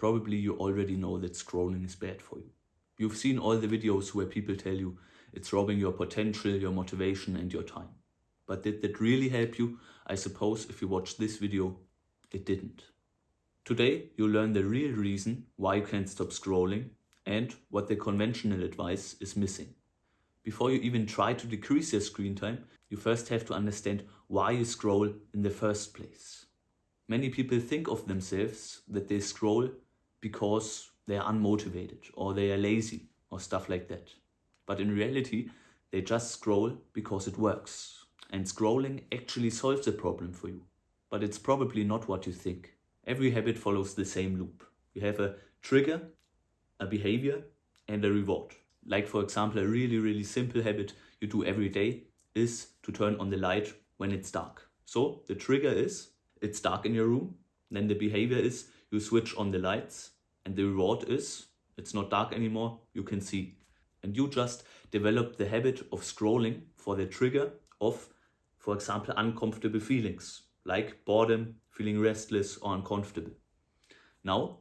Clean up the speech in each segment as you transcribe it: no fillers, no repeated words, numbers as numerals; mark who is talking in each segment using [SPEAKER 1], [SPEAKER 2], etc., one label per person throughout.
[SPEAKER 1] Probably you already know that scrolling is bad for you. You've seen all the videos where people tell you it's robbing your potential, your motivation and your time. But did that really help you? I suppose if you watched this video, it didn't. Today, you'll learn the real reason why you can't stop scrolling and what the conventional advice is missing. Before you even try to decrease your screen time, you first have to understand why you scroll in the first place. Many people think of themselves that they scroll because they are unmotivated or they are lazy or stuff like that. But in reality, they just scroll because it works. And scrolling actually solves the problem for you. But it's probably not what you think. Every habit follows the same loop. You have a trigger, a behavior, and a reward. Like for example, a really simple habit you do every day is to turn on the light when it's dark. So the trigger is, it's dark in your room. Then the behavior is, you switch on the lights. And the reward is, it's not dark anymore, you can see. And you just develop the habit of scrolling for the trigger of, for example, uncomfortable feelings, like boredom, feeling restless or uncomfortable. Now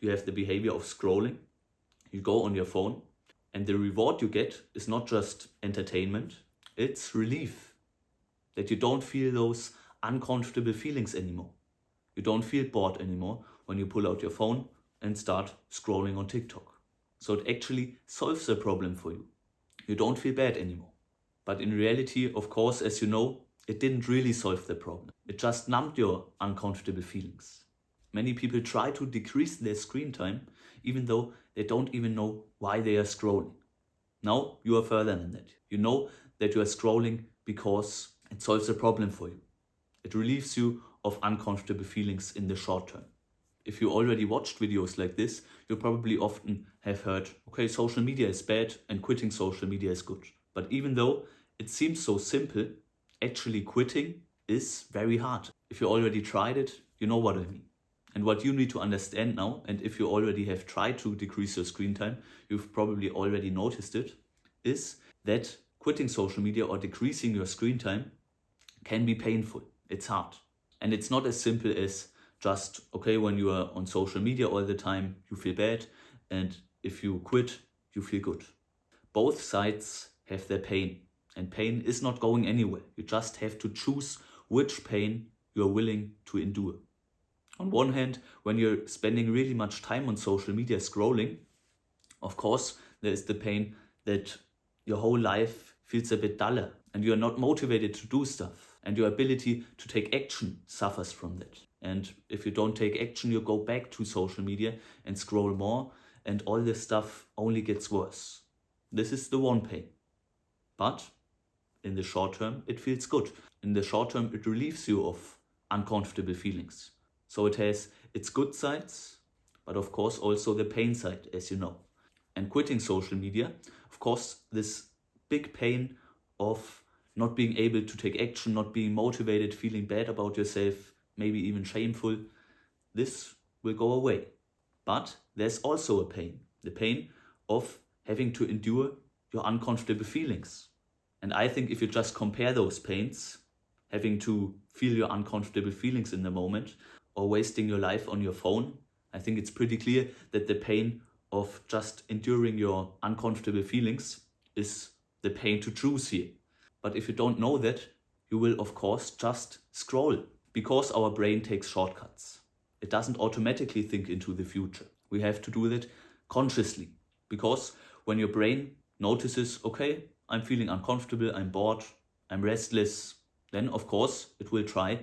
[SPEAKER 1] you have the behavior of scrolling. You go on your phone and the reward you get is not just entertainment, it's relief. That you don't feel those uncomfortable feelings anymore. You don't feel bored anymore when you pull out your phone and start scrolling on TikTok. So it actually solves the problem for you. You don't feel bad anymore. But in reality, of course, as you know, it didn't really solve the problem. It just numbed your uncomfortable feelings. Many people try to decrease their screen time, even though they don't even know why they are scrolling. Now you are further than that. You know that you are scrolling because it solves a problem for you. It relieves you of uncomfortable feelings in the short term. If you already watched videos like this, you probably often have heard, okay, social media is bad and quitting social media is good. But even though it seems so simple, actually quitting is very hard. If you already tried it, you know what I mean. And what you need to understand now, and if you already have tried to decrease your screen time, you've probably already noticed it, is that quitting social media or decreasing your screen time can be painful. It's hard. And it's not as simple as just, okay, when you are on social media all the time, you feel bad. And if you quit, you feel good. Both sides have their pain. And pain is not going anywhere. You just have to choose which pain you are willing to endure. On one hand, when you're spending really much time on social media scrolling, of course, there is the pain that your whole life feels a bit duller and you are not motivated to do stuff. And your ability to take action suffers from that. And if you don't take action, you go back to social media and scroll more, and all this stuff only gets worse. This is the one pain. But in the short term, it feels good. In the short term, it relieves you of uncomfortable feelings. So it has its good sides, but of course also the pain side, as you know. And quitting social media, of course, this big pain of not being able to take action, not being motivated, feeling bad about yourself, maybe even shameful, this will go away. But there's also a pain, the pain of having to endure your uncomfortable feelings. And I think if you just compare those pains, having to feel your uncomfortable feelings in the moment or wasting your life on your phone, I think it's pretty clear that the pain of just enduring your uncomfortable feelings is the pain to choose here. But if you don't know that, you will of course just scroll because our brain takes shortcuts. It doesn't automatically think into the future. We have to do that consciously because when your brain notices, okay, I'm feeling uncomfortable, I'm bored, I'm restless, then of course it will try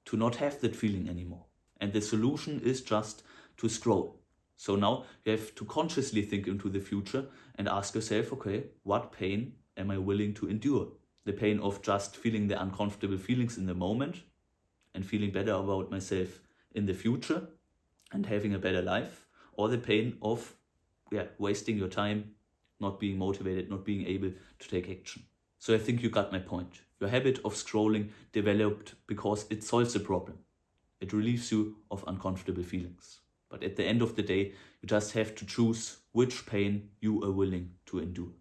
[SPEAKER 1] to not have that feeling anymore. And the solution is just to scroll. So now you have to consciously think into the future and ask yourself, okay, what pain am I willing to endure? The pain of just feeling the uncomfortable feelings in the moment and feeling better about myself in the future and having a better life, or the pain of wasting your time, not being motivated, not being able to take action. So I think you got my point. Your habit of scrolling developed because it solves a problem. It relieves you of uncomfortable feelings. But at the end of the day, you just have to choose which pain you are willing to endure.